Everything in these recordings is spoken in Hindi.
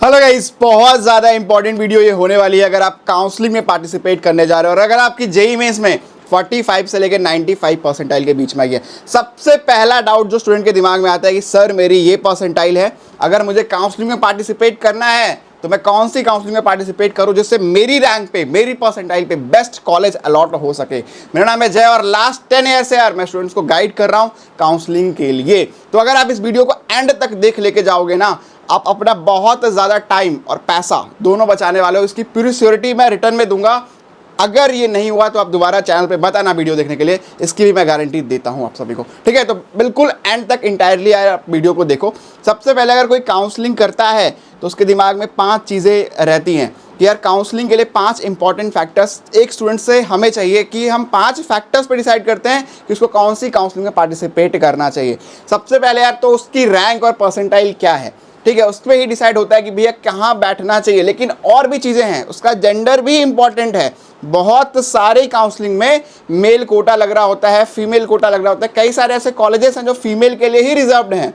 हेलो गाइस, बहुत ज़्यादा इंपॉर्टेंट वीडियो ये होने वाली है अगर आप काउंसलिंग में पार्टिसिपेट करने जा रहे हो और अगर आपकी जेईई मेंस में 45 से लेकर 95 परसेंटाइल के बीच में आई है। सबसे पहला डाउट जो स्टूडेंट के दिमाग में आता है कि सर मेरी ये परसेंटाइल है, अगर मुझे काउंसलिंग में पार्टिसिपेट करना है तो मैं कौन सी काउंसलिंग में पार्टिसिपेट करूं जिससे मेरी रैंक पे, मेरी परसेंटाइल पे बेस्ट कॉलेज अलॉट हो सके। मेरा नाम है जय और लास्ट 10 ईयर से यार मैं स्टूडेंट्स को गाइड कर रहा हूं काउंसलिंग के लिए। तो अगर आप इस वीडियो को एंड तक देख लेके जाओगे ना, आप अपना बहुत ज़्यादा टाइम और पैसा दोनों बचाने वाले हो। इसकी पूरी श्योरिटी मैं रिटर्न में दूंगा। अगर ये नहीं हुआ तो आप दोबारा चैनल पे मत आना वीडियो देखने के लिए, इसकी भी मैं गारंटी देता हूं आप सभी को। ठीक है, तो बिल्कुल एंड तक इंटायरली आप वीडियो को देखो। सबसे पहले अगर कोई काउंसलिंग करता है तो उसके दिमाग में 5 चीज़ें रहती हैं कि यार काउंसलिंग के लिए 5 इंपॉर्टेंट फैक्टर्स एक स्टूडेंट से हमें चाहिए कि हम 5 फैक्टर्स पर डिसाइड करते हैं कि उसको कौन सी काउंसलिंग में पार्टिसिपेट करना चाहिए। सबसे पहले यार तो उसकी रैंक और परसेंटाइल क्या है, ठीक है, उस पर ही डिसाइड होता है कि भैया कहाँ बैठना चाहिए। लेकिन और भी चीज़ें हैं, उसका जेंडर भी इंपॉर्टेंट है। बहुत सारे काउंसलिंग में मेल कोटा लग रहा होता है, फीमेल कोटा लग रहा होता है। कई सारे ऐसे कॉलेजेस हैं जो फीमेल के लिए ही रिजर्व्ड हैं,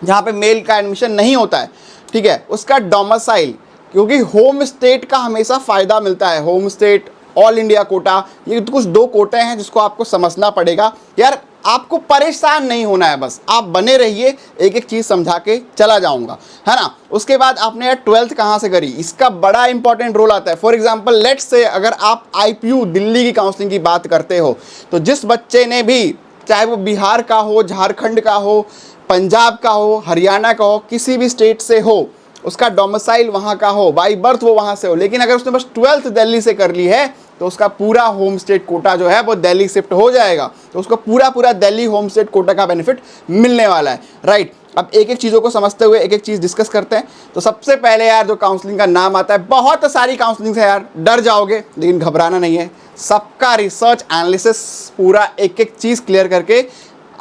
जहाँ पे मेल का एडमिशन नहीं होता है। ठीक है, उसका डोमिसाइल, क्योंकि होम स्टेट का हमेशा फ़ायदा मिलता है। Home state, all India quota, ये कुछ 2 कोटे हैं जिसको आपको समझना पड़ेगा। यार आपको परेशान नहीं होना है, बस आप बने रहिए, एक एक चीज़ समझा के चला जाऊंगा, है ना। उसके बाद आपने यार 12th कहाँ से करी, इसका बड़ा इंपॉर्टेंट रोल आता है। फॉर एग्जांपल लेट्स से अगर आप आईपीयू दिल्ली की काउंसलिंग की बात करते हो तो जिस बच्चे ने भी, चाहे वो बिहार का हो, झारखंड का हो, पंजाब का हो, हरियाणा का हो, किसी भी स्टेट से हो, उसका डोमिसाइल वहाँ का हो, बाई बर्थ वो वहाँ से हो, लेकिन अगर उसने बस 12th दिल्ली से कर ली है तो उसका पूरा होम स्टेट कोटा जो है वो दिल्ली शिफ्ट हो जाएगा। तो उसको पूरा दिल्ली होम स्टेट कोटा का बेनिफिट मिलने वाला है, राइट। अब एक एक चीज़ों को समझते हुए एक एक चीज़ डिस्कस करते हैं। तो सबसे पहले यार जो काउंसलिंग का नाम आता है, बहुत सारी काउंसलिंग है यार, डर जाओगे लेकिन घबराना नहीं है। सबका रिसर्च एनालिसिस पूरा एक एक चीज़ क्लियर करके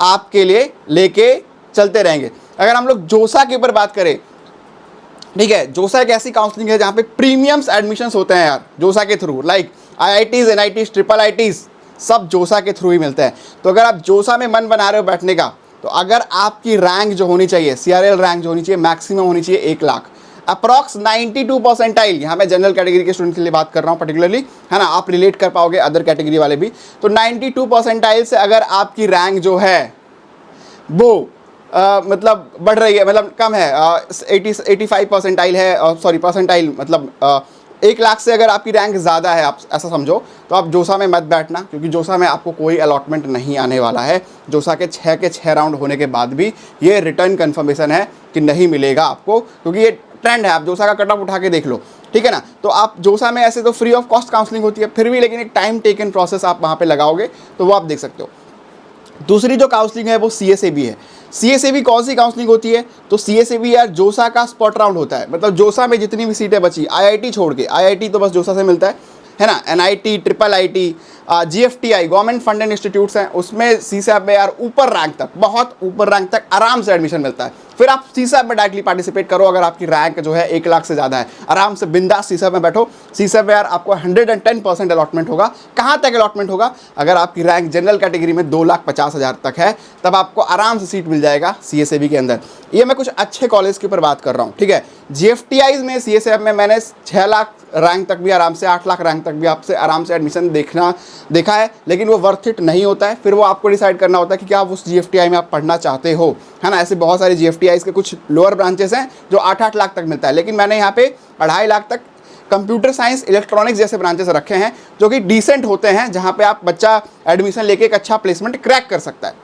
आपके लिए लेके चलते रहेंगे। अगर हम लोग जोसा के ऊपर बात करें, ठीक है, जोसा एक ऐसी काउंसलिंग है जहाँ पे प्रीमियम्स एडमिशन्स होते हैं यार जोसा के through, like IITs, NITs, triple IITs सब जोसा के थ्रू ही मिलते हैं। तो अगर आप जोसा में मन बना रहे हो बैठने का, तो अगर आपकी रैंक जो होनी चाहिए, CRL रैंक जो होनी चाहिए, मैक्सिमम होनी चाहिए 1 लाख, अप्रॉक्स 92 परसेंटाइल। यहाँ मैं जनरल कैटेगरी के स्टूडेंट के लिए बात कर रहा हूँ पर्टिकुलरली, है ना, आप रिलेट कर पाओगे अदर कैटेगरी वाले भी। तो 92 परसेंटाइल से अगर आपकी रैंक जो है वो मतलब बढ़ रही है, मतलब कम है, 85 परसेंटाइल है, सॉरी परसेंटाइल मतलब 1 लाख से अगर आपकी रैंक ज़्यादा है, आप ऐसा समझो, तो आप जोसा में मत बैठना, क्योंकि जोसा में आपको कोई अलॉटमेंट नहीं आने वाला है। जोसा के 6 राउंड होने के बाद भी ये रिटर्न कन्फर्मेशन है कि नहीं मिलेगा आपको, क्योंकि ये ट्रेंड है। आप जोसा का कट ऑफ उठा के देख लो, ठीक है ना। तो आप जोसा में ऐसे तो फ्री ऑफ कॉस्ट काउंसलिंग होती है, फिर भी लेकिन एक टाइम टेकन प्रोसेस आप वहाँ पर लगाओगे तो वो आप देख सकते हो। दूसरी जो काउंसलिंग है वो CSAB है। CSAB कौन सी काउंसलिंग होती है, तो CSAB यार जोसा का स्पॉट राउंड होता है। मतलब जोसा में जितनी भी सीटें बची, IIT छोड़ के, IIT तो बस जोसा से मिलता है ना, NIT, triple IIT, GFTI government funded institutes हैं, उसमें CSAB में यार ऊपर रैंक तक, बहुत ऊपर रैंक तक आराम से एडमिशन मिलता है। फिर आप CSAB में डायरेक्टली पार्टिसिपेट करो अगर आपकी रैंक जो है 1 लाख से ज़्यादा है। आराम से बिंदास CSAB में बैठो। CSAB में यार आपको 110% अलॉटमेंट होगा। कहाँ तक अलॉटमेंट होगा, अगर आपकी रैंक जनरल कैटेगरी में 2,50,000 तक है तब आपको आराम से सीट मिल जाएगा CSAB के अंदर। ये मैं कुछ अच्छे कॉलेज के ऊपर बात कर रहा हूँ, ठीक है। GFTI में, CSAB में मैंने 6 लाख रैंक तक भी आराम से, 8 लाख रैंक तक भी आपसे आराम से एडमिशन देखा है, लेकिन वो वर्थ इट नहीं होता है। फिर वो आपको डिसाइड करना होता है कि क्या आप उस GFTI में आप पढ़ना चाहते हो, है ना। ऐसे बहुत सारे GFTIs के कुछ लोअर ब्रांचेस हैं जो 8-8 लाख तक मिलता है, लेकिन मैंने यहाँ पे 2.5 लाख तक कंप्यूटर साइंस, इलेक्ट्रॉनिक्स जैसे ब्रांचेस रखे हैं जो कि डिसेंट होते हैं, जहाँ पे आप बच्चा एडमिशन लेके एक अच्छा प्लेसमेंट क्रैक कर सकता है,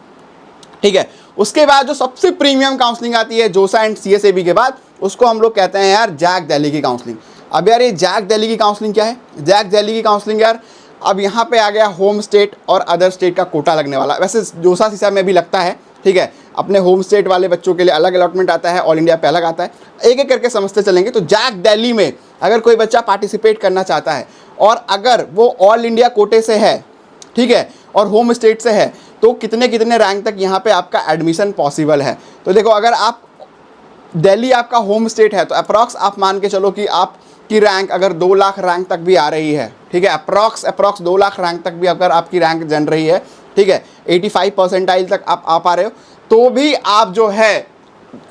ठीक है। उसके बाद जो सबसे प्रीमियम काउंसलिंग आती है जोसा एंड CSAB के बाद, उसको हम लोग कहते हैं यार जैक दिल्ली की काउंसलिंग। अब यार ये जैक दिल्ली की काउंसलिंग क्या है, जैक दिल्ली की काउंसलिंग यार अब यहाँ पे आ गया होम स्टेट और अदर स्टेट का कोटा लगने वाला। वैसे जोसा CSAB में भी लगता है, ठीक है। अपने होम स्टेट वाले बच्चों के लिए अलग अलॉटमेंट आता है, ऑल इंडिया पे अलग आता है। एक एक करके समझते चलेंगे। तो जैक दिल्ली में अगर कोई बच्चा पार्टिसिपेट करना चाहता है और अगर वो ऑल इंडिया कोटे से है, ठीक है, और होम स्टेट से है, तो कितने कितने रैंक तक यहाँ पे आपका एडमिशन पॉसिबल है। तो देखो, अगर आप दिल्ली आपका होम स्टेट है तो अप्रॉक्स आप मान के चलो कि आपकी रैंक अगर 2 लाख रैंक तक भी आ रही है, ठीक है, अप्रॉक्स 2 लाख रैंक तक भी अगर आपकी रैंक जन रही है, ठीक है, 85 परसेंटाइल तक आप आ पा रहे हो, तो भी आप जो है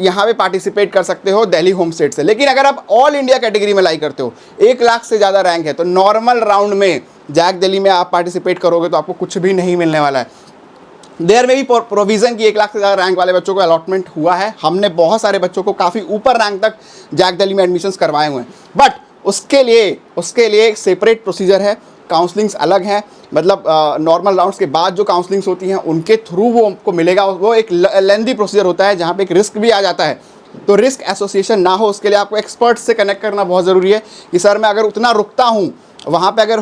यहाँ पे पार्टिसिपेट कर सकते हो दिल्ली होम स्टेट से। लेकिन अगर आप ऑल इंडिया कैटेगरी में लाई करते हो, 1 लाख से ज़्यादा रैंक है, तो नॉर्मल राउंड में जैक दिल्ली में आप पार्टिसिपेट करोगे तो आपको कुछ भी नहीं मिलने वाला है। देयर में भी प्रोविज़न की 1 लाख से ज़्यादा रैंक वाले बच्चों को अलॉटमेंट हुआ है। हमने बहुत सारे बच्चों को काफ़ी ऊपर रैंक तक जैक दिल्ली में एडमिशन्स करवाए हुए हैं, बट उसके लिए एक सेपरेट प्रोसीजर है, काउंसलिंग्स अलग हैं। मतलब नॉर्मल राउंड्स के बाद जो काउंसलिंग्स होती हैं उनके थ्रू वो आपको मिलेगा। वो एक लेंदी प्रोसीजर होता है जहाँ पे एक रिस्क भी आ जाता है। तो रिस्क एसोसिएशन ना हो उसके लिए आपको एक्सपर्ट्स से कनेक्ट करना बहुत ज़रूरी है कि सर मैं अगर उतना रुकता हूँ, वहाँ पे अगर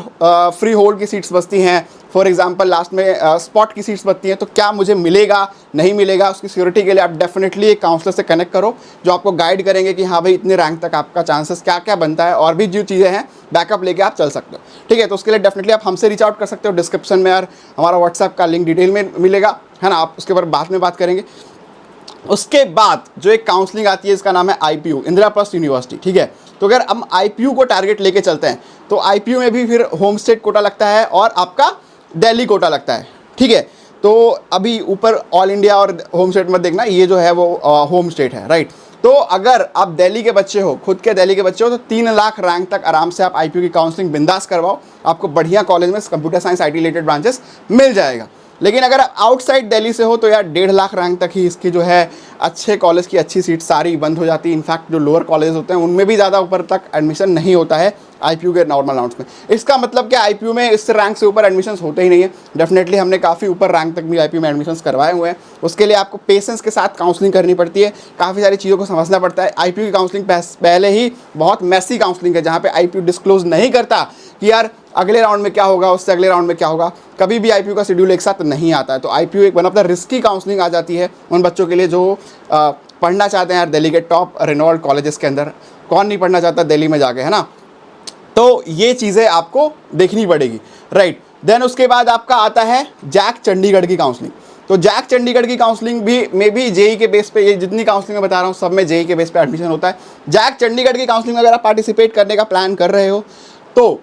फ्री होल्ड की सीट्स बचती हैं, फॉर एग्जांपल लास्ट में स्पॉट की सीट्स बचती हैं, तो क्या मुझे मिलेगा नहीं मिलेगा, उसकी सिक्योरिटी के लिए आप डेफिनेटली एक काउंसलर से कनेक्ट करो जो आपको गाइड करेंगे कि हाँ भाई इतने रैंक तक आपका चांसेस क्या क्या बनता है, और भी जो चीज़ें हैं बैकअप लेके आप चल सकते हो। ठीक है, तो उसके लिए डेफिनेटली आप हमसे रीच आउट कर सकते हो। डिस्क्रिप्शन में यार हमारा व्हाट्सएप का लिंक डिटेल में मिलेगा, है ना, आप उसके ऊपर बाद में बात करेंगे। उसके बाद जो एक काउंसलिंग आती है इसका नाम है IPU, इंदिरा ट्रस्ट यूनिवर्सिटी। ठीक है, तो अगर हम IPU को टारगेट लेके चलते हैं तो IPU में भी फिर होम स्टेट कोटा लगता है और आपका दिल्ली कोटा लगता है। ठीक है, तो अभी ऊपर ऑल इंडिया और होम स्टेट मत देखना, ये जो है वो होम स्टेट है, राइट। तो अगर आप दिल्ली के बच्चे हो, खुद के दिल्ली के बच्चे हो, तो 3 लाख रैंक तक आराम से आप IPU की काउंसलिंग बिंदास करवाओ, आपको बढ़िया कॉलेज में computer science IT related branches मिल जाएगा। लेकिन अगर आप आउटसाइड दिल्ली से हो तो यार 1.5 लाख रैंक तक ही इसकी जो है अच्छे कॉलेज की अच्छी सीट सारी बंद हो जाती है। इनफैक्ट जो लोअर कॉलेज होते हैं उनमें भी ज़्यादा ऊपर तक एडमिशन नहीं होता है IPU के नॉर्मल राउंड्स में। इसका मतलब क्या, IPU में इस रैंक से ऊपर एडमिशन्स होते ही नहीं है। डेफिनेटली हमने काफ़ी ऊपर रैंक तक भी IPU में एडमिशन्स करवाए हुए हैं। उसके लिए आपको पेशेंस के साथ काउंसलिंग करनी पड़ती है, काफ़ी सारी चीज़ों को समझना पड़ता है। IPU की काउंसलिंग पहले ही बहुत मैसी काउंसलिंग है जहाँ पे IPU डिस्क्लोज नहीं करता कि यार अगले राउंड में क्या होगा, उससे अगले राउंड में क्या होगा। कभी भी IPU का शेड्यूल एक साथ नहीं आता है। तो IPU एक one of the risky counselling आ जाती है उन बच्चों के लिए जो पढ़ना चाहते हैं यार दिल्ली के टॉप रेनॉल्ड कॉलेजेस के अंदर। कौन नहीं पढ़ना चाहता दिल्ली में जाके, है ना। तो ये चीज़ें आपको देखनी पड़ेगी, राइट। देन उसके बाद आपका आता है जैक चंडीगढ़ की काउंसलिंग। तो जैक चंडीगढ़ की काउंसलिंग भी जेई के बेस पे, ये जितनी काउंसलिंग मैं बता रहा हूँ सब में जेई के बेस पे एडमिशन होता है। जैक चंडीगढ़ की काउंसलिंग में अगर आप पार्टिसिपेट करने का प्लान कर रहे हो तो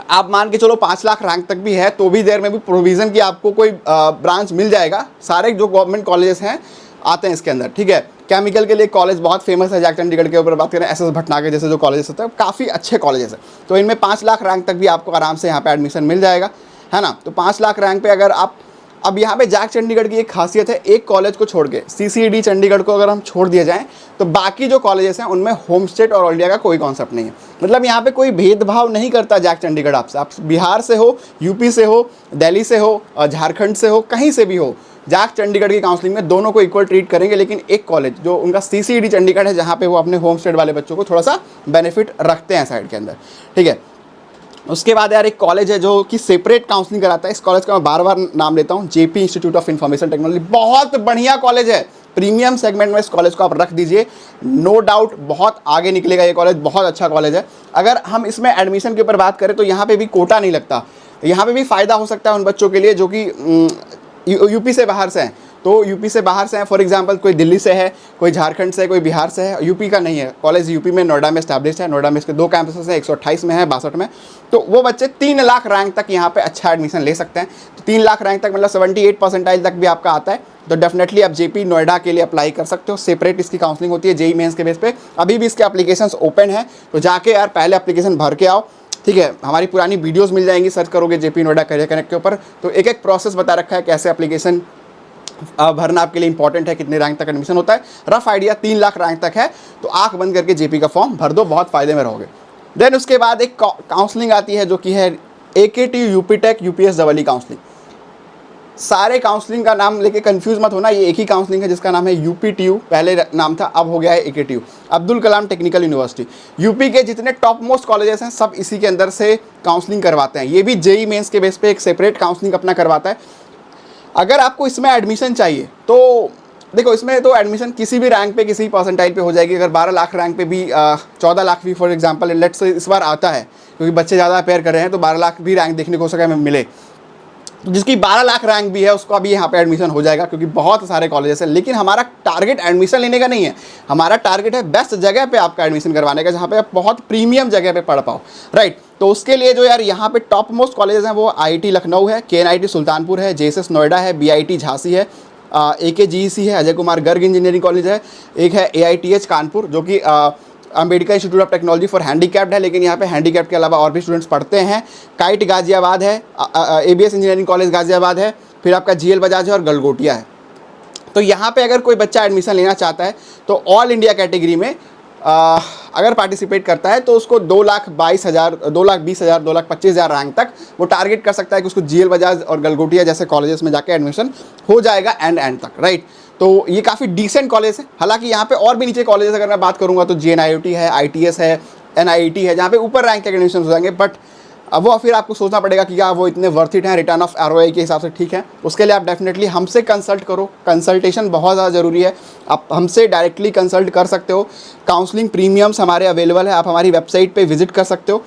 आप मान के चलो 5 लाख रैंक तक भी है तो भी देर में भी प्रोविज़न की आपको कोई ब्रांच मिल जाएगा। सारे जो गवर्नमेंट कॉलेजेस हैं आते हैं इसके अंदर। ठीक है, केमिकल के लिए कॉलेज बहुत फेमस है जैक चंडीगढ़ के ऊपर बात करें, SS भटनागर जैसे जो कॉलेजेस होते हैं काफ़ी अच्छे कॉलेजेस हैं। तो इनमें 5 लाख रैंक तक भी आपको आराम से यहाँ पे एडमिशन मिल जाएगा, है ना। तो 5 लाख रैंक पे अगर आप, अब यहाँ पे जैक चंडीगढ़ की एक खासियत है, एक कॉलेज को छोड़ के CCD चंडीगढ़ को अगर हम छोड़ दिया जाए तो बाकी जो कॉलेजेस हैं उनमें होम स्टेट और ऑल इंडिया का कोई कॉन्सेप्ट नहीं है। मतलब यहाँ पे कोई भेदभाव नहीं करता जैक चंडीगढ़ आपसे। आप बिहार से हो, यूपी से हो, दिल्ली से हो, झारखंड से हो, कहीं से भी हो, जैक चंडीगढ़ की काउंसलिंग में दोनों को इक्वल ट्रीट करेंगे। लेकिन एक कॉलेज जो उनका CCD चंडीगढ़ है जहाँ पे वो अपने होम स्टेट वाले बच्चों को थोड़ा सा बेनिफिट रखते हैं साइड के अंदर। ठीक है, उसके बाद यार एक कॉलेज है जो कि सेपरेट काउंसलिंग कराता है। इस कॉलेज का मैं बार बार नाम लेता हूँ, JP institute of information technology. बहुत बढ़िया कॉलेज है, प्रीमियम सेगमेंट में इस कॉलेज को आप रख दीजिए, नो डाउट बहुत आगे निकलेगा ये कॉलेज, बहुत अच्छा कॉलेज है। अगर हम इसमें एडमिशन के ऊपर बात करें तो यहाँ पे भी कोटा नहीं लगता, यहाँ पे भी फ़ायदा हो सकता है उन बच्चों के लिए जो कि यूपी से बाहर से हैं। तो यूपी से बाहर से हैं, फॉर एग्जांपल कोई दिल्ली से है, कोई झारखंड से है, कोई बिहार से है, यूपी का नहीं है कॉलेज, यूपी में नोएडा में एस्टैब्लिश है। नोएडा में इसके 2 कैंपसेस हैं, 128 में है, 62 में। तो वो बच्चे 3 लाख रैंक तक यहाँ पे अच्छा एडमिशन ले सकते हैं। तो 3 लाख रैंक तक मतलब 78 परसेंटाइल तक भी आपका आता है। तो डेफिनेटली आप JP नोएडा के लिए अप्लाई कर सकते हो। सेपरेट इसकी काउंसलिंग होती है JEE मेंस के बेस पे। अभी भी इसके एप्लीकेशंस ओपन है, तो जाके यार पहले एप्लीकेशन भर के आओ। ठीक है, हमारी पुरानी वीडियोस मिल जाएंगी, सर्च करोगे JP नोएडा करियर कनेक्ट के ऊपर, तो एक एक प्रोसेस बता रखा है कैसे एप्लीकेशन भरना आपके लिए इंपॉर्टेंट है, कितने रैंक तक एडमिशन होता है। रफ आइडिया 3 लाख रैंक तक है, तो आंख बंद करके JP का फॉर्म भर दो, बहुत फायदे में रहोगे। देन उसके बाद एक काउंसलिंग आती है जो कि है AKTU UPTech UPS EE counselling. सारे काउंसलिंग का नाम लेके कंफ्यूज मत होना, ये एक ही काउंसलिंग है जिसका नाम है UPTU, पहले नाम था अब हो गया है AKTU, Abdul Kalam technical university. UP के जितने टॉप मोस्ट कॉलेजेस हैं सब इसी के अंदर से काउंसलिंग करवाते हैं। ये भी JEE मेंस के बेस पे एक सेपरेट काउंसलिंग अपना करवाता है। अगर आपको इसमें एडमिशन चाहिए तो देखो, इसमें तो एडमिशन किसी भी रैंक पे, किसी परसेंटाइल पे हो जाएगी। अगर 12 लाख रैंक पे भी 14 लाख भी फॉर एग्जांपल लेट्स से इस बार आता है, क्योंकि बच्चे ज़्यादा अपेयर कर रहे हैं, तो 12 लाख भी रैंक देखने को हो सके हमें मिले, तो जिसकी 12 लाख रैंक भी है उसका भी यहाँ पे एडमिशन हो जाएगा, क्योंकि बहुत सारे कॉलेजेस हैं। लेकिन हमारा टारगेट एडमिशन लेने का नहीं है, हमारा टारगेट है बेस्ट जगह पे आपका एडमिशन करवाने का, जहाँ पे आप बहुत प्रीमियम जगह पे पढ़ पाओ, राइट। तो उसके लिए जो यार यहाँ पे टॉप मोस्ट कॉलेजेस हैं वो IIT लखनऊ है, KNIT सुल्तानपुर है, JSS नोएडा है, BIT झांसी है, AKGEC है, अजय कुमार गर्ग इंजीनियरिंग कॉलेज है, एक है AITH कानपुर जो कि Ambedkar institute of technology for handicapped है, लेकिन यहाँ पे हैंडीकैप्ड के अलावा और भी स्टूडेंट्स पढ़ते हैं। काइट गाजियाबाद है, ABS इंजीनियरिंग कॉलेज गाजियाबाद है, फिर आपका GL बजाज है और गलगोटिया है। तो यहाँ पे अगर कोई बच्चा एडमिशन लेना चाहता है तो ऑल इंडिया कैटेगरी में अगर पार्टिसिपेट करता है तो उसको 2,22,000, 2,20,000, 2,25,000 रैंक तक वो टारगेट कर सकता है कि उसको GL बजाज और गलगोटिया जैसे कॉलेजेस में जाके एडमिशन हो जाएगा एंड तक, राइट। तो ये काफ़ी डिसेंट कॉलेज है। हालांकि यहाँ पे और भी नीचे कॉलेजेस अगर मैं बात करूँगा तो JNIOT है, ITS है, NIET है, जहाँ पे ऊपर रैंक के एडमिशन हो जाएंगे, बट अब वो फिर आपको सोचना पड़ेगा कि क्या वो इतने वर्थ इट हैं रिटर्न ऑफ ROI के हिसाब से, ठीक है। उसके लिए आप डेफिनेटली हमसे कंसल्ट करो, कंसल्टेशन बहुत ज़्यादा ज़रूरी है। आप हमसे डायरेक्टली कंसल्ट कर सकते हो। काउंसलिंग प्रीमियम्स हमारे अवेलेबल है, आप हमारी वेबसाइट पे विजिट कर सकते हो,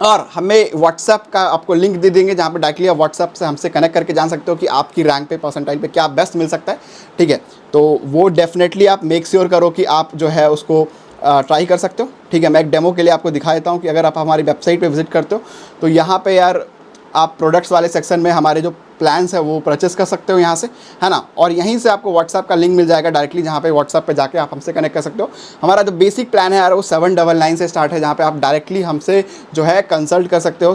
और हमें व्हाट्सएप का आपको लिंक दे देंगे जहाँ पे डायरेक्टली आप व्हाट्सएप से हमसे कनेक्ट करके जान सकते हो कि आपकी रैंक पे परसेंटाइल पे क्या बेस्ट मिल सकता है, ठीक है। तो वो डेफिनेटली आप मेक श्योर करो कि आप जो है उसको ट्राई कर सकते हो, ठीक है। मैं एक डेमो के लिए आपको दिखा देता हूँ कि अगर आप हमारी वेबसाइट पे विजिट करते हो तो यहाँ पे यार आप प्रोडक्ट्स वाले सेक्शन में हमारे जो प्लान्स है वो परचेस कर सकते हो यहाँ से, है ना। और यहीं से आपको व्हाट्सएप का लिंक मिल जाएगा डायरेक्टली, जहाँ पे व्हाट्सएप पे जाके आप हमसे कनेक्ट कर सकते हो। हमारा जो बेसिक प्लान है यार वो 799 से स्टार्ट है, जहाँ पे आप डायरेक्टली हमसे जो है कंसल्ट कर सकते हो,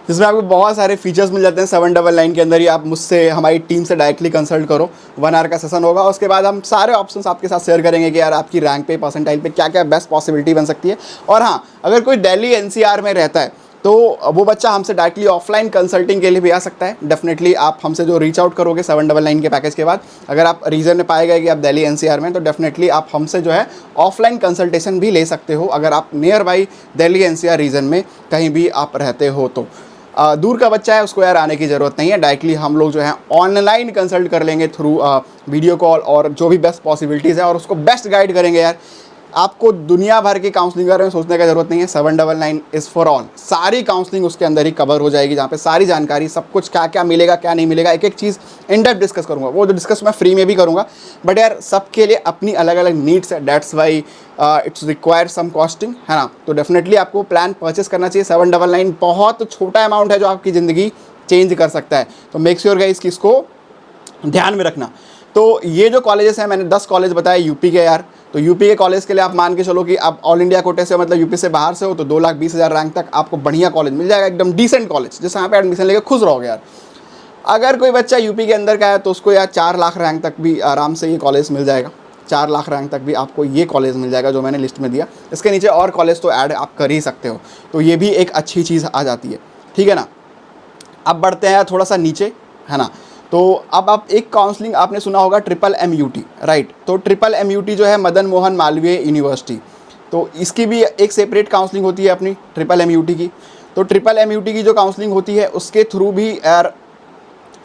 जिसमें आपको बहुत सारे फीचर्स मिल जाते हैं। 799 के अंदर ही आप मुझसे, हमारी टीम से डायरेक्टली कंसल्ट करो। 1 आवर का सेशन होगा, उसके बाद हम सारे ऑप्शंस आपके साथ शेयर करेंगे कि यार आपकी रैंक पे, परसेंटाइल पे क्या क्या बेस्ट पॉसिबिलिटी बन सकती है। और हाँ, अगर कोई दिल्ली NCR में रहता है तो वो बच्चा हमसे डायरेक्टली ऑफलाइन कंसल्टिंग के लिए भी आ सकता है। डेफिनेटली आप हमसे जो रीच आउट करोगे 799 के पैकेज के बाद, अगर आप रीजन में पाए गए कि आप दिल्ली NCR में, तो डेफिनेटली आप हमसे जो है ऑफलाइन कंसल्टेशन भी ले सकते हो, अगर आप nearby Delhi NCR region में कहीं भी आप रहते हो तो। दूर का बच्चा है उसको यार आने की ज़रूरत नहीं है, डायरेक्टली हम लोग जो है ऑनलाइन कंसल्ट कर लेंगे थ्रू वीडियो कॉल, और जो भी बेस्ट पॉसिबिलिटीज़ है और उसको बेस्ट गाइड करेंगे यार। आपको दुनिया भर की काउंसलिंग के बारे में सोचने की ज़रूरत नहीं है। 799 इज़ फॉर ऑल, सारी काउंसलिंग उसके अंदर ही कवर हो जाएगी, जहाँ पे सारी जानकारी, सब कुछ क्या क्या मिलेगा क्या नहीं मिलेगा, एक एक चीज़ इन डेप्थ डिस्कस करूँगा। वो जो डिस्कस मैं फ्री में भी करूँगा, बट यार सबके लिए अपनी अलग अलग नीड्स है, that's why it's require some costing, है ना। तो डेफिनेटली आपको प्लान परचेस करना चाहिए। 799 बहुत छोटा अमाउंट है जो आपकी ज़िंदगी चेंज कर सकता है। तो मेक श्योर गाइस कि इसको ध्यान में रखना। तो ये जो कॉलेजेस हैं, मैंने 10 कॉलेज बताए यूपी के यार। तो यूपी के कॉलेज के लिए आप मान के चलो कि आप ऑल इंडिया कोटे से, मतलब यूपी से बाहर से हो, तो 2,20,000 रैंक तक आपको बढ़िया कॉलेज मिल जाएगा, एकदम डिसेंट कॉलेज, जिससे यहाँ पे एडमिशन लेके खुश रहोगे यार। अगर कोई बच्चा यूपी के अंदर का है तो उसको यार 4 लाख रैंक तक भी आराम से ये कॉलेज मिल जाएगा। 4 लाख रैंक तक भी आपको ये कॉलेज मिल जाएगा जो मैंने लिस्ट में दिया। इसके नीचे और कॉलेज तो ऐड आप कर ही सकते हो, तो ये भी एक अच्छी चीज़ आ जाती है, ठीक है ना। अब बढ़ते हैं थोड़ा सा नीचे, है ना। तो अब आप एक काउंसलिंग आपने सुना होगा MMUT, राइट। तो MMUT जो है मदन मोहन मालवीय यूनिवर्सिटी, तो इसकी भी एक सेपरेट काउंसलिंग होती है अपनी MMUT की। तो MMUT की जो काउंसलिंग होती है उसके थ्रू भी यार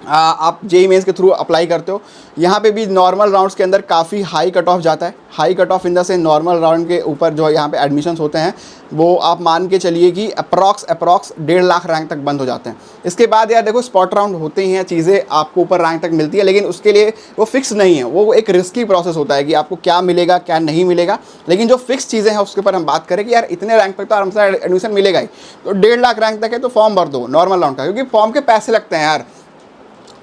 आप JEE मेंस के थ्रू अप्लाई करते हो। यहाँ पे भी नॉर्मल राउंड्स के अंदर काफ़ी हाई कट ऑफ जाता है। High cut off in the से नॉर्मल राउंड के ऊपर जो यहाँ पे एडमिशन्स होते हैं वो आप मान के चलिए कि अप्रॉक्स 1.5 लाख रैंक तक बंद हो जाते हैं। इसके बाद यार देखो स्पॉट राउंड होते ही हैं, चीज़ें आपको ऊपर रैंक तक मिलती है, लेकिन उसके लिए वो फिक्स नहीं है, वो एक रिस्की प्रोसेस होता है कि आपको क्या मिलेगा क्या नहीं मिलेगा। लेकिन जो फिक्स चीज़ें हैं उसके ऊपर हम बात करें कि यार इतने रैंक तक तो आराम से एडमिशन मिलेगा ही, तो 1.5 लाख रैंक तक है तो फॉर्म भर दो नॉर्मल राउंड का, क्योंकि फॉर्म के पैसे लगते हैं यार।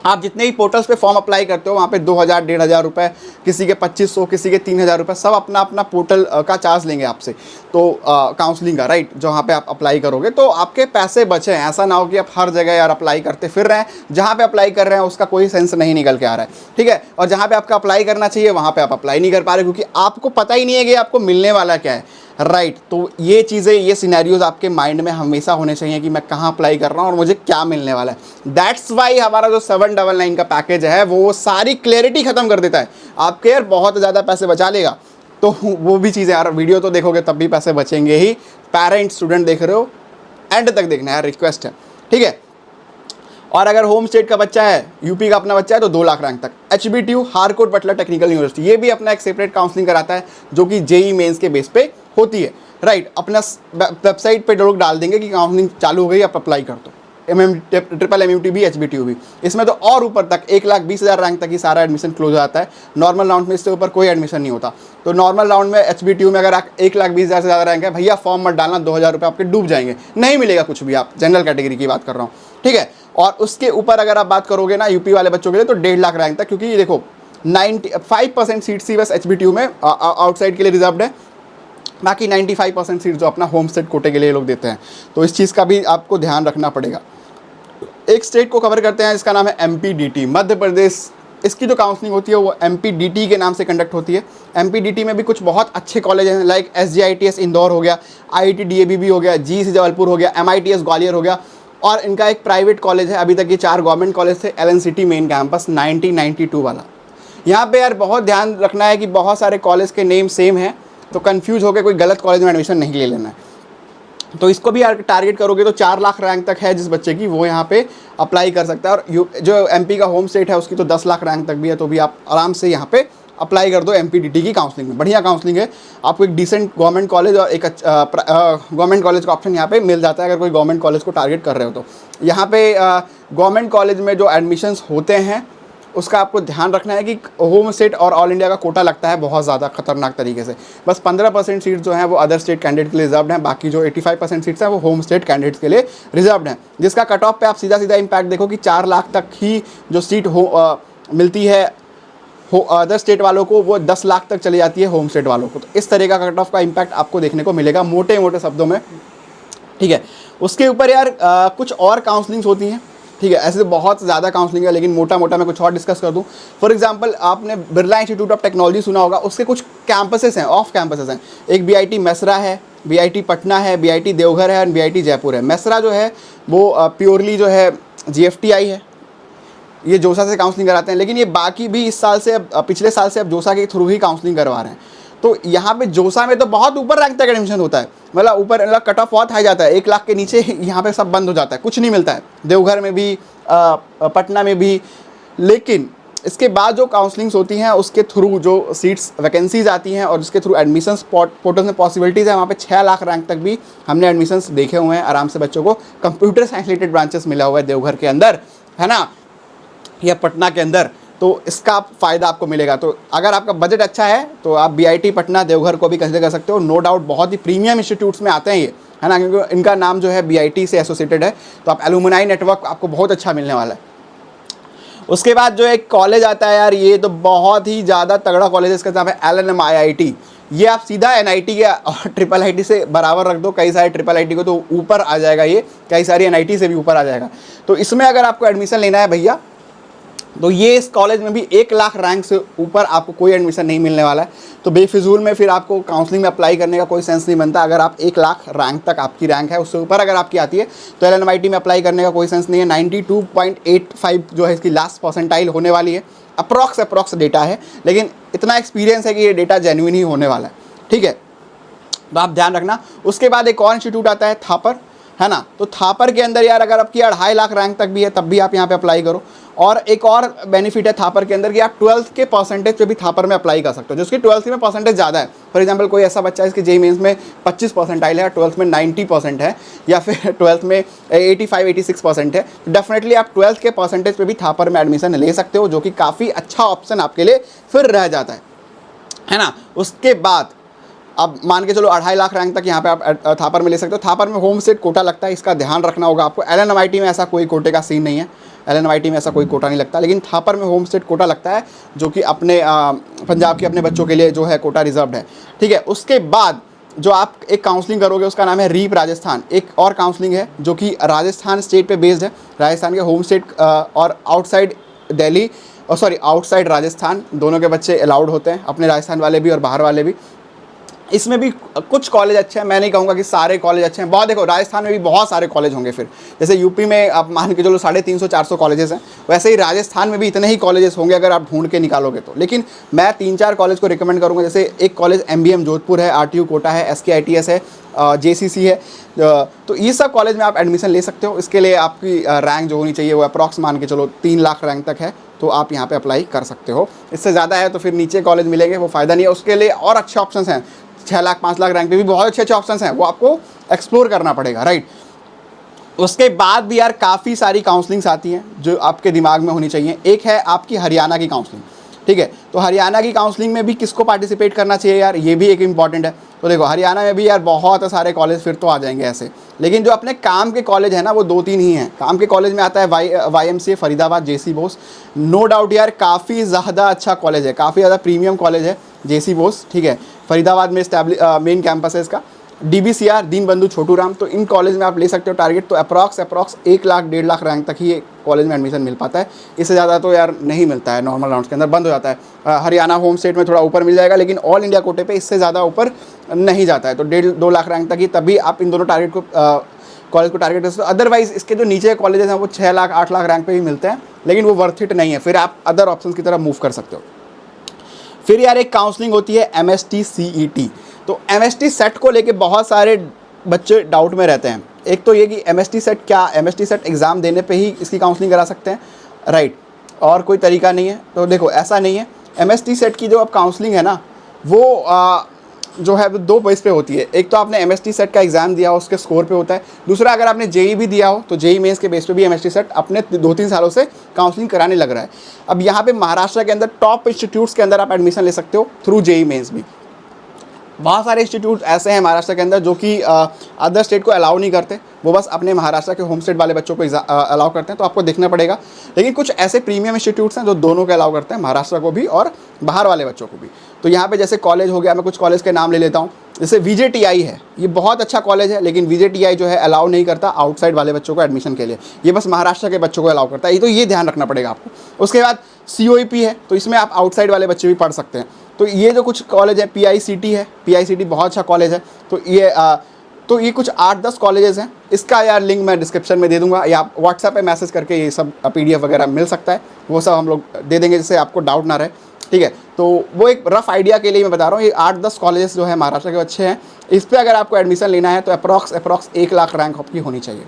आप जितने ही पोर्टल्स पे फॉर्म अप्लाई करते हो वहाँ पे 2,000 1,500 रुपये, किसी के 2,500, किसी के 3,000 रुपये, सब अपना अपना पोर्टल का चार्ज लेंगे आपसे, तो काउंसलिंग का, राइट। जहाँ पे आप अप्लाई करोगे तो आपके पैसे बचे हैं। ऐसा ना हो कि आप हर जगह यार अप्लाई करते फिर रहे हैं, जहाँ पे अप्लाई कर रहे हैं उसका कोई सेंस नहीं निकल के आ रहा है, ठीक है। और जहाँ पे आपका अप्लाई करना चाहिए वहाँ पे आप अप्लाई नहीं कर पा रहे, क्योंकि आपको पता ही नहीं है कि आपको मिलने वाला क्या है, राइट। तो ये चीज़ें, ये सिनेरियोज आपके माइंड में हमेशा होने चाहिए कि मैं कहाँ अप्लाई कर रहा हूँ और मुझे क्या मिलने वाला है। दैट्स वाई हमारा जो 799 का पैकेज है वो सारी क्लैरिटी ख़त्म कर देता है, आपके यार बहुत ज़्यादा पैसे बचा लेगा। तो वो भी चीज़ें यार, वीडियो तो देखोगे तब भी पैसे बचेंगे ही। पेरेंट स्टूडेंट देख रहे हो, एंड तक देखना यार, रिक्वेस्ट है, ठीक है। और अगर होम स्टेट का बच्चा है, यूपी का अपना बच्चा है, तो 2 लाख रैंक तक। HBTU Harcourt Butler technical university, ये भी अपना एक सेपरेट काउंसलिंग कराता है जो कि JEE मेंस के बेस पे होती है, राइट। अपना वेबसाइट पे लोग डाल देंगे कि काउंसलिंग चालू हो गई, आप अप्लाई कर दो। MMUT भी, HBTU भी। इसमें तो और ऊपर तक 1,20,000 रैंक तक ही सारा एडमिशन क्लोज हो जाता है। नॉर्मल राउंड में इससे ऊपर कोई एडमिशन नहीं होता। तो नॉर्मल राउंड में HBTU में अगर आप 1,20,000 से ज़्यादा रैंक है, भैया फॉर्म मत डालना, 2,000 रुपये आपके डूब जाएंगे, नहीं मिलेगा कुछ भी। आप जनरल कैटेगरी की बात कर रहा हूँ, ठीक है। और उसके ऊपर अगर आप बात करोगे ना यूपी वाले बच्चों के लिए तो 1.5 लाख रैंक तक, क्योंकि ये देखो 95% सीट्स ही बस HBTU में आउटसाइड के लिए रिजर्व्ड है, बाकी 95% सीट जो अपना होम स्टेट कोटे के लिए लोग देते हैं। तो इस चीज़ का भी आपको ध्यान रखना पड़ेगा। एक स्टेट को कवर करते हैं, इसका नाम है MPDT, मध्य प्रदेश। इसकी जो काउंसलिंग होती है वो MPDT के नाम से कंडक्ट होती है। MPDT में भी कुछ बहुत अच्छे कॉलेज हैं, लाइक SGITS इंदौर हो गया, IIT DABB हो गया, GC जबलपुर हो गया, MITS ग्वालियर हो गया, और इनका एक प्राइवेट कॉलेज है। अभी तक ये 4 गवर्नमेंट कॉलेज थे, LNCT मेन कैंपस 1992 वाला। यहाँ पे यार बहुत ध्यान रखना है कि बहुत सारे कॉलेज के नेम सेम हैं, तो कंफ्यूज होकर कोई गलत कॉलेज में एडमिशन नहीं ले लेना है। तो इसको भी टारगेट करोगे तो 4 लाख रैंक तक है जिस बच्चे की, वो यहाँ पे अप्लाई कर सकता है। और जो MP का होम स्टेट है उसकी तो 10 लाख रैंक तक भी है, तो भी आप आराम से यहाँ पे अप्लाई कर दो MPDT की काउंसलिंग में। बढ़िया काउंसलिंग है, आपको एक डिसेंट गवर्नमेंट कॉलेज और एक गवर्नमेंट कॉलेज का ऑप्शन यहाँ पे मिल जाता है अगर कोई गवर्नमेंट कॉलेज को टारगेट कर रहे हो तो। यहाँ पे गवर्नमेंट कॉलेज में जो एडमिशन्स होते हैं उसका आपको ध्यान रखना है कि होम स्टेट और ऑल इंडिया का कोटा लगता है बहुत ज़्यादा खतरनाक तरीके से। बस 15% सीट जो हैं वो अदर स्टेट कैंडिडेट के लिए रिजर्व्ड हैं, बाकी जो 85% सीट्स हैं वो होम स्टेट कैंडिडेट्स के लिए रिजर्व्ड हैं, जिसका कट ऑफ पे आप सीधा सीधा इम्पैक्ट देखो कि 4 लाख तक ही जो सीट मिलती है अदर स्टेट वालों को, वो 10 लाख तक चली जाती है होम स्टेट वालों को। तो इस तरह का कट ऑफ का इम्पैक्ट आपको देखने को मिलेगा मोटे मोटे शब्दों में, ठीक है। उसके ऊपर यार कुछ और काउंसलिंग्स होती हैं, ठीक है। ऐसे तो बहुत ज़्यादा काउंसलिंग है, लेकिन मोटा मोटा मैं कुछ और डिस्कस कर दूं। फॉर एग्जांपल आपने बिरला इंस्टीट्यूट ऑफ टेक्नोलॉजी सुना होगा, उसके कुछ कैंपसेस हैं, ऑफ कैंपसेस हैं। एक BIT मैसरा है, BIT पटना है, BIT देवघर है और BIT जयपुर है। मैसरा जो है वो प्योरली जो है GFTI है, ये जोसा से काउंसलिंग कराते हैं, लेकिन ये बाकी भी इस साल से पिछले साल से अब जोसा के थ्रू ही काउंसलिंग करवा रहे हैं। तो यहाँ पे जोसा में तो बहुत ऊपर रैंक तक एडमिशन होता है, मतलब ऊपर मतलब कट ऑफ बहुत हाई जाता है, 1 लाख के नीचे यहाँ पे सब बंद हो जाता है, कुछ नहीं मिलता है। देवघर में भी पटना में भी। लेकिन इसके बाद जो काउंसलिंग्स होती हैं उसके थ्रू जो सीट्स वैकेंसीज आती हैं और जिसके थ्रू एडमिशन्स पोर्टल में पॉसिबिलिटीज़ है, वहाँ पे 6 लाख रैंक तक भी हमने एडमिशन्स देखे हुए हैं आराम से। बच्चों को कंप्यूटर साइंस रिलेटेड ब्रांचेस मिला हुआ है देवघर के अंदर, है ना, या पटना के अंदर, तो इसका फ़ायदा आपको मिलेगा। तो अगर आपका बजट अच्छा है तो आप BIT पटना देवघर को भी कंसिडर कर सकते हो। नो डाउट बहुत ही प्रीमियम इंस्टीट्यूट्स में आते हैं ये, है ना, क्योंकि इनका नाम जो है BIT से एसोसिएटेड है, तो आप एलुमनाई नेटवर्क आपको बहुत अच्छा मिलने वाला है। उसके बाद जो एक कॉलेज आता है यार, ये तो बहुत ही ज़्यादा तगड़ा कॉलेज है, इसका नाम है LNMIIT। ये आप सीधा NIT के और IIIT से बराबर रख दो, कई सारे IIIT को तो ऊपर आ जाएगा, ये कई सारी NIT से भी ऊपर आ जाएगा। तो इसमें अगर आपको एडमिशन लेना है भैया, तो ये इस कॉलेज में भी 1 लाख रैंक से ऊपर आपको कोई एडमिशन नहीं मिलने वाला है। तो बेफिजूल में फिर आपको काउंसलिंग में अप्लाई करने का कोई सेंस नहीं बनता। अगर आप 1 लाख रैंक तक आपकी रैंक है, उससे ऊपर अगर आपकी आती है तो LNMIT में अप्लाई करने का कोई सेंस नहीं है। 92.85 जो है इसकी लास्ट परसेंटाइल होने वाली है, अप्रॉक्स डेटा है, लेकिन इतना एक्सपीरियंस है कि ये डेटा जेन्युइन ही होने वाला है, ठीक है। तो आप ध्यान रखना। उसके बाद एक और इंस्टीट्यूट आता है थापर, है ना, तो थापर के अंदर यार अगर आपकी 2.5 लाख रैंक तक भी है तब भी आप यहाँ पे अप्लाई करो। और एक और बेनिफिट है थापर के अंदर कि आप 12th के परसेंटेज पे भी थापर में अप्लाई कर सकते हो, जिसकी 12th में परसेंटेज ज़्यादा है। फॉर एग्जांपल कोई ऐसा बच्चा है इसके JEE मेंस में 25 परसेंटाइल है, 12th में 90% है, या फिर 12th में 85-86% है, तो डेफिनेटली आप 12th के परसेंटेज पे भी थापर में एडमिशन ले सकते हो, जो कि काफ़ी अच्छा ऑप्शन आपके लिए फिर रह जाता है ना। उसके बाद अब मान के चलो 2.5 लाख रैंक तक यहाँ पे आप थापर में ले सकते हो। थापर में होम स्टेट कोटा लगता है, इसका ध्यान रखना होगा आपको। LNMIT में ऐसा कोई कोटे का सीन नहीं है, LNMIT में ऐसा कोई कोटा नहीं लगता, लेकिन थापर में होम स्टेट कोटा लगता है, जो कि अपने पंजाब के अपने बच्चों के लिए जो है कोटा रिजर्व्ड है, ठीक है। उसके बाद जो आप एक काउंसलिंग करोगे उसका नाम है रीप राजस्थान। एक और काउंसलिंग है जो कि राजस्थान स्टेट पे बेस्ड है, राजस्थान के होम स्टेट और आउटसाइड दिल्ली और सॉरी आउटसाइड राजस्थान दोनों के बच्चे अलाउड होते हैं, अपने राजस्थान वाले भी और बाहर वाले भी। इसमें भी कुछ कॉलेज अच्छे हैं, मैं नहीं कहूँगा कि सारे कॉलेज अच्छे हैं। बहुत देखो राजस्थान में भी बहुत सारे कॉलेज होंगे, फिर जैसे यूपी में आप मान के चलो 350-400 कॉलेजेस हैं, वैसे ही राजस्थान में भी इतने ही कॉलेजेस होंगे अगर आप ढूंढ के निकालोगे तो। लेकिन मैं 3-4 कॉलेज को रिकमेंड करूँगा, जैसे एक कॉलेज MBM जोधपुर है, RTU कोटा है, SKITS है, JCC है, तो ये सब कॉलेज में आप एडमिशन ले सकते हो। इसके लिए आपकी रैंक जो होनी चाहिए वो अप्रॉक्स मान के चलो 3 लाख रैंक तक है, तो आप यहाँ पे अप्लाई कर सकते हो। इससे ज़्यादा है तो फिर नीचे कॉलेज मिलेंगे, वो फ़ायदा नहीं है। उसके लिए और अच्छे ऑप्शंस हैं, 6 लाख 5 लाख रैंक पे भी बहुत अच्छे ऑप्शंस हैं, वो आपको एक्सप्लोर करना पड़ेगा, राइट। उसके बाद भी यार काफ़ी सारी काउंसलिंग्स आती हैं जो आपके दिमाग में होनी चाहिए। एक है आपकी हरियाणा की काउंसलिंग, ठीक है। तो हरियाणा की काउंसलिंग में भी किसको पार्टिसिपेट करना चाहिए यार, ये भी एक इंपॉर्टेंट है। तो देखो हरियाणा में भी यार बहुत सारे कॉलेज फिर तो आ जाएंगे ऐसे, लेकिन जो अपने काम के कॉलेज है ना वो 2-3 ही हैं। काम के कॉलेज में आता है YMCA Faridabad, JC Bose, no doubt यार काफ़ी ज़्यादा अच्छा कॉलेज है, काफ़ी ज़्यादा प्रीमियम कॉलेज है JC बोस, ठीक है। फरीदाबाद में मेन कैंपस है इसका। DBCR दीनबंधु छोटूराम, तो इन कॉलेज में आप ले सकते हो टारगेट। तो अप्रॉक्स 1 लाख 1.5 लाख रैंक तक ही ये कॉलेज में एडमिशन मिल पाता है, इससे ज़्यादा तो यार नहीं मिलता है, नॉर्मल राउंड्स के अंदर बंद हो जाता है। हरियाणा होम स्टेट में थोड़ा ऊपर मिल जाएगा, लेकिन ऑल इंडिया कोटे पे इससे ज़्यादा ऊपर नहीं जाता है। तो 1.5-2 लाख रैंक तक ही, तभी आप इन दोनों टारगेट को कॉलेज को टारगेट कर सकते हो। अदरवाइज इसके जो नीचे कॉलेजेस हैं वो 6 लाख 8 लाख रैंक पे भी मिलते हैं, लेकिन वो वर्थ इट नहीं है, फिर आप अदर ऑप्शन की तरफ मूव कर सकते हो। फिर यार एक काउंसलिंग होती है MST CET। तो MST सेट को लेके बहुत सारे बच्चे डाउट में रहते हैं। एक तो ये कि MST सेट क्या, MST सेट एग्ज़ाम देने पे ही इसकी काउंसलिंग करा सकते हैं, राइट, और कोई तरीका नहीं है। तो देखो ऐसा नहीं है, MST सेट की जो अब काउंसलिंग है ना वो जो है वो 2 बेस पे होती है। एक तो आपने MST सेट का एग्ज़ाम दिया हो उसके स्कोर पे होता है, दूसरा अगर आपने JEE भी दिया हो तो JEE मेंस के बेस पे भी MST सेट अपने 2-3 सालों से काउंसलिंग कराने लग रहा है। अब यहाँ पे महाराष्ट्र के अंदर टॉप इंस्टीट्यूट्स के अंदर आप एडमिशन ले सकते हो थ्रू JEE मेंस भी। बहुत सारे इंस्टीट्यूट ऐसे हैं महाराष्ट्र के अंदर जो कि अदर स्टेट को अलाउ नहीं करते, वो बस अपने महाराष्ट्र के होम स्टेट वाले बच्चों को अलाउ करते हैं, तो आपको देखना पड़ेगा। लेकिन कुछ ऐसे प्रीमियम इंस्टीट्यूट्स हैं जो दोनों के अलाउ करते हैं, महाराष्ट्र को भी और बाहर वाले बच्चों को भी। तो यहाँ पे जैसे कॉलेज हो गया, मैं कुछ कॉलेज के नाम ले लेता हूँ। जैसे VJTI है, ये बहुत अच्छा कॉलेज है, लेकिन VJTI जो है अलाउ नहीं करता आउटसाइड वाले बच्चों को एडमिशन के लिए, ये बस महाराष्ट्र के बच्चों को अलाउ करता है। ये तो ये ध्यान रखना पड़ेगा आपको। उसके बाद COEP है, तो इसमें आप आउटसाइड वाले बच्चे भी पढ़ सकते हैं। तो ये जो कुछ कॉलेज है, PICT है, PICT बहुत अच्छा कॉलेज है। तो ये कुछ 8-10 कॉलेजेस हैं। इसका यार लिंक मैं डिस्क्रिप्शन में दे दूंगा, या आप व्हाट्सएप पे मैसेज करके ये सब PDF वगैरह मिल सकता है, वो सब हम लोग दे देंगे जिससे आपको डाउट ना रहे, ठीक है। तो वो एक रफ आइडिया के लिए मैं बता रहा हूँ, ये 8-10 कॉलेजेस जो है महाराष्ट्र के अच्छे हैं, इस पर अगर आपको एडमिशन लेना है तो अप्रॉक्स 1 लाख रैंक आपकी होनी चाहिए,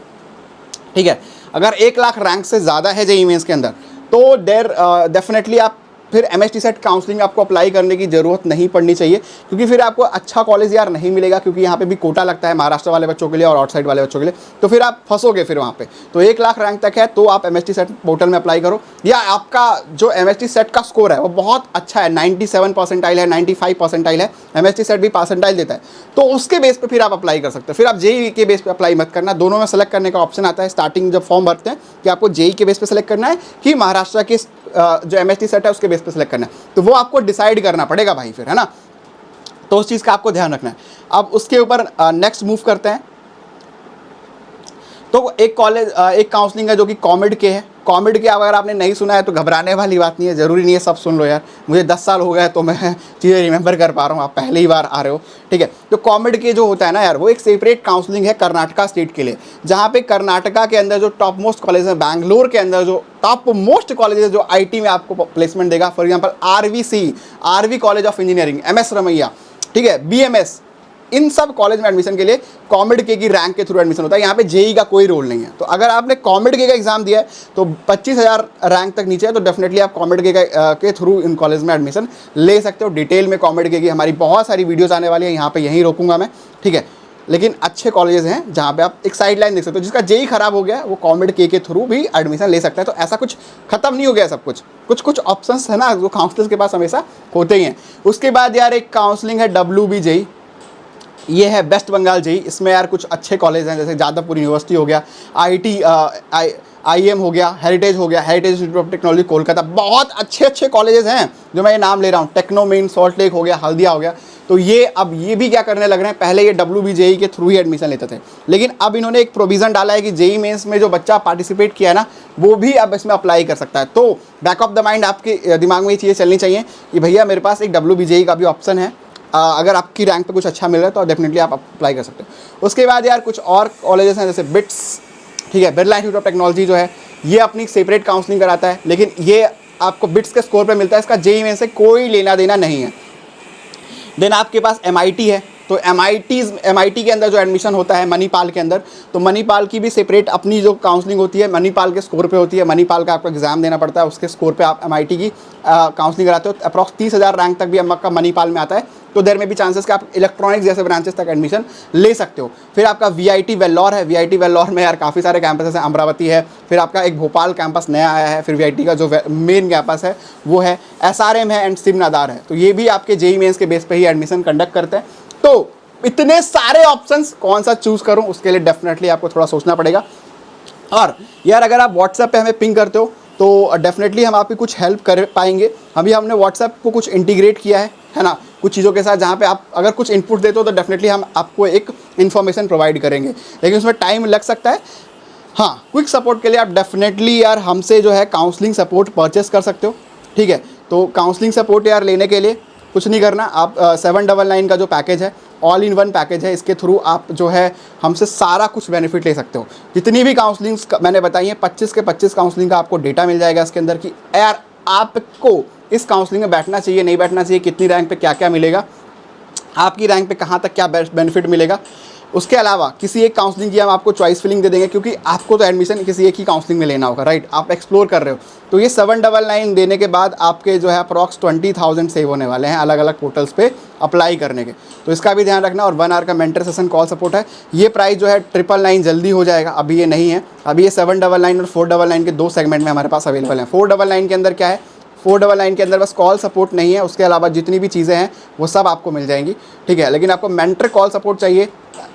ठीक है। अगर 1 लाख रैंक से ज़्यादा है JEE मेंस के अंदर तो डेफिनेटली आप फिर MST सेट काउंसलिंग आपको अप्लाई करने की ज़रूरत नहीं पड़नी चाहिए, क्योंकि फिर आपको अच्छा कॉलेज यार नहीं मिलेगा, क्योंकि यहाँ पे भी कोटा लगता है महाराष्ट्र वाले बच्चों के लिए और आउटसाइड वाले बच्चों के लिए, तो फिर आप फंसोगे फिर वहाँ पे। तो 1 लाख रैंक तक है तो आप MST सेट पोर्टल में अप्लाई करो, या आपका जो MST सेट का स्कोर है वो बहुत अच्छा है, 97 परसेंटाइल है, 95 परसेंटाइल है, MST सेट भी परसेंटाइल देता है, तो उसके बेस पे फिर आप अप्लाई कर सकते हो। फिर आप JEE के बेस पे अप्लाई मत करना, दोनों में सेलेक्ट करने का ऑप्शन आता है स्टार्टिंग जब फॉर्म भरते हैं कि आपको JEE के बेस पे सेलेक्ट करना है कि महाराष्ट्र के जो MST सेट है उसके बेस पे सेलेक्ट करना है, तो वो आपको डिसाइड करना पड़ेगा भाई फिर, है ना। तो उस चीज़ का आपको ध्यान रखना है। अब उसके ऊपर नेक्स्ट मूव करते हैं। तो एक काउंसलिंग है जो कि कॉमेड के है। कॉमेड के अगर आपने नहीं सुना है तो घबराने वाली बात नहीं है, ज़रूरी नहीं है सब सुन लो यार, मुझे 10 साल हो गए तो मैं चीज़ें रिमेंबर कर पा रहा हूँ, आप पहली बार आ रहे हो, ठीक है। तो कॉमेड के जो होता है ना यार, वो एक सेपरेट काउंसलिंग है कर्नाटका स्टेट के लिए, जहाँ पे कर्नाटका के अंदर जो टॉप मोस्ट कॉलेज है, बैंगलोर के अंदर जो टॉप मोस्ट कॉलेज है जो IT में आपको प्लेसमेंट देगा, for example RV college of engineering, MS Ramaiah, ठीक है, BMS, इन सब कॉलेज में एडमिशन के लिए कॉमेड के की रैंक के थ्रू एडमिशन होता है। यहाँ पे JEE का कोई रोल नहीं है। तो अगर आपने कॉमेड के का एग्जाम दिया है तो 25,000 रैंक तक नीचे है तो डेफिनेटली आप कॉमेड के थ्रू इन कॉलेज में एडमिशन ले सकते हो। डिटेल में कॉमेड के की हमारी बहुत सारी वीडियोस आने वाली है, यहाँ पे यहीं रोकूंगा मैं, ठीक है। लेकिन अच्छे कॉलेजेस हैं जहाँ पे आप एक साइड लाइन देख सकते हो, जिसका JEE खराब हो गया वो कॉमेड के थ्रू भी एडमिशन ले सकता है। तो ऐसा कुछ खत्म नहीं हो गया सब कुछ ऑप्शंस है ना जो काउंसलर्स के पास हमेशा होते ही हैं। उसके बाद यार एक काउंसलिंग है WB JEE, ये है वेस्ट बंगाल JEE। इसमें यार कुछ अच्छे कॉलेज हैं, जैसे जादवपुर यूनिवर्सिटी हो गया, IIM हो गया, हेरिटेज हो गया, heritage institute of technology Kolkata, बहुत अच्छे कॉलेजेस हैं जो मैं ये नाम ले रहा हूँ। टेक्नोमेन, सॉल्ट लेक हो गया, हल्दिया हो गया। तो ये अब ये भी क्या करने लग रहे हैं, पहले ये WB JEE के थ्रू ही एडमिशन लेते थे, लेकिन अब इन्होंने एक प्रोविज़न डाला है कि JEE मेंस में जो बच्चा पार्टिसिपेट किया है ना वो भी अब इसमें अप्लाई कर सकता है। तो बैक ऑफ द माइंड आपके दिमाग में ये चीज़ें चलनी चाहिए कि भैया मेरे पास एक WB JEE का भी ऑप्शन है, अगर आपकी रैंक पे कुछ अच्छा मिल रहा है तो डेफिनेटली आप अप्लाई कर सकते हो। उसके बाद यार कुछ और कॉलेजेस हैं जैसे BITS, ठीक है, बिरला इंस्टीट्यूट ऑफ टेक्नोलॉजी जो है ये अपनी सेपरेट काउंसलिंग कराता है, लेकिन ये आपको BITS के स्कोर पे मिलता है, इसका JEE में से कोई लेना देना नहीं है। देन आपके पास MIT है, तो MIT के अंदर जो एडमिशन होता है मणिपाल के अंदर, तो मणिपाल की भी सेपरेट अपनी जो काउंसलिंग होती है मणिपाल के स्कोर पे होती है। मणिपाल का आपको एग्जाम देना पड़ता है, उसके स्कोर पे आप MIT की काउंसलिंग कराते हो। अप्रॉक्स 30,000 रैंक तक भी आपका मणिपाल में आता है, तो देर में भी चांसेस कि आप इलेक्ट्रॉनिक्स जैसे ब्रांचेस तक एडमिशन ले सकते हो। फिर आपका VIT वेल्लोर है, VIT वेल्लोर में यार काफ़ी सारे कैंपस हैं, अमरावती है, फिर आपका एक भोपाल कैंपस नया आया है, फिर VIT का जो मेन कैंपस है वो है, SRM है एंड सिमनादार है। तो ये भी आपके JEE मेंस के बेस पे ही एडमिशन कंडक्ट करते हैं। तो इतने सारे ऑप्शंस कौन सा चूज़ करूं, उसके लिए डेफिनेटली आपको थोड़ा सोचना पड़ेगा। और यार अगर आप व्हाट्सएप पे हमें पिंग करते हो तो डेफिनेटली हम आपकी कुछ हेल्प कर पाएंगे। अभी हमने व्हाट्सएप को कुछ इंटीग्रेट किया है ना, कुछ चीज़ों के साथ, जहाँ पे आप अगर कुछ इनपुट देते हो तो डेफिनेटली हम आपको एक इन्फॉर्मेशन प्रोवाइड करेंगे, लेकिन उसमें टाइम लग सकता है। हाँ, क्विक सपोर्ट के लिए आप डेफिनेटली यार हमसे जो है काउंसलिंग सपोर्ट परचेस कर सकते हो, ठीक है। तो काउंसलिंग सपोर्ट यार लेने के लिए कुछ नहीं करना, आप 799 का जो पैकेज है, ऑल इन वन पैकेज है, इसके थ्रू आप जो है हमसे सारा कुछ बेनिफिट ले सकते हो। जितनी भी काउंसलिंग्स मैंने बताई हैं 25 के 25 काउंसलिंग का आपको डेटा मिल जाएगा इसके अंदर कि यार आपको इस काउंसलिंग में बैठना चाहिए, नहीं बैठना चाहिए, कितनी रैंक पे क्या क्या मिलेगा, आपकी रैंक पे कहाँ तक क्या बेनिफिट मिलेगा। उसके अलावा किसी एक काउंसलिंग की हम आपको चॉइस फिलिंग दे देंगे, क्योंकि आपको तो एडमिशन किसी एक ही काउंसलिंग में लेना होगा, राइट। आप एक्सप्लोर कर रहे हो, तो ये 799 देने के बाद आपके जो है अप्रॉक्स 20,000 सेव होने वाले हैं अलग अलग पोर्टल्स पे अप्लाई करने के, तो इसका भी ध्यान रखना। और 1 आवर का मेंटर सेशन कॉल सपोर्ट है। ये प्राइस जो है 999 जल्दी हो जाएगा, अभी ये नहीं है। अभी ये 799 और 499 के 2 सेगमेंट में हमारे पास अवेलेबल हैं। 499 के अंदर क्या है, 499 के अंदर बस कॉल सपोर्ट नहीं है, उसके अलावा जितनी भी चीज़ें हैं वो सब आपको मिल जाएंगी, ठीक है। लेकिन आपको मेंटर कॉल सपोर्ट चाहिए,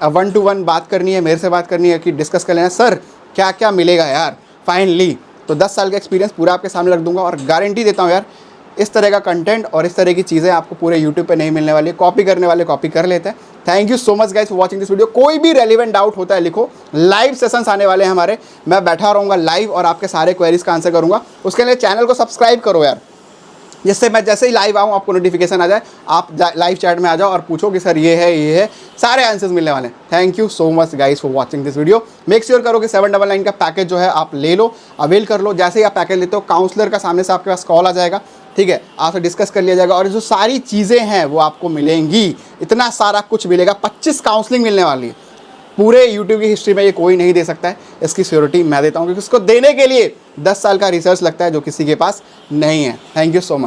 1 to 1 बात करनी है, मेरे से बात करनी है कि डिस्कस कर लेना सर क्या क्या मिलेगा यार फाइनली, तो 10 साल का एक्सपीरियंस पूरा आपके सामने रख दूंगा। और गारंटी देता हूँ यार, इस तरह का कंटेंट और इस तरह की चीज़ें आपको पूरे यूट्यूब पे नहीं मिलने वाली है। कॉपी करने वाले कॉपी कर लेते हैं। Thank you so much guys for watching this video. कोई भी रेलिवेंट डाउट होता है लिखो, लाइव सेशंस आने वाले हैं हमारे, मैं बैठा रहूँगा लाइव और आपके सारे क्वेरीज का आंसर करूँगा। उसके लिए चैनल को सब्सक्राइब करो यार, जिससे मैं जैसे ही लाइव आऊँ आपको नोटिफिकेशन आ जाए, आप लाइव चैट में आ जाओ और पूछो कि सर ये है, सारे आंसर्स मिलने वाले हैं। Thank you so much guys for watching this video. Make sure करो कि 799 का पैकेज जो है आप ले लो, अवेल कर लो। जैसे ही आप पैकेज लेते हो काउंसलर का सामने से आपके पास कॉल आ जाएगा, ठीक है, आपसे डिस्कस कर लिया जाएगा और जो सारी चीज़ें हैं वो आपको मिलेंगी। इतना सारा कुछ मिलेगा, 25 काउंसलिंग मिलने वाली है। पूरे यूट्यूब की हिस्ट्री में ये कोई नहीं दे सकता है, इसकी श्योरिटी मैं देता हूँ, क्योंकि उसको देने के लिए 10 साल का रिसर्च लगता है जो किसी के पास नहीं है। Thank you so much.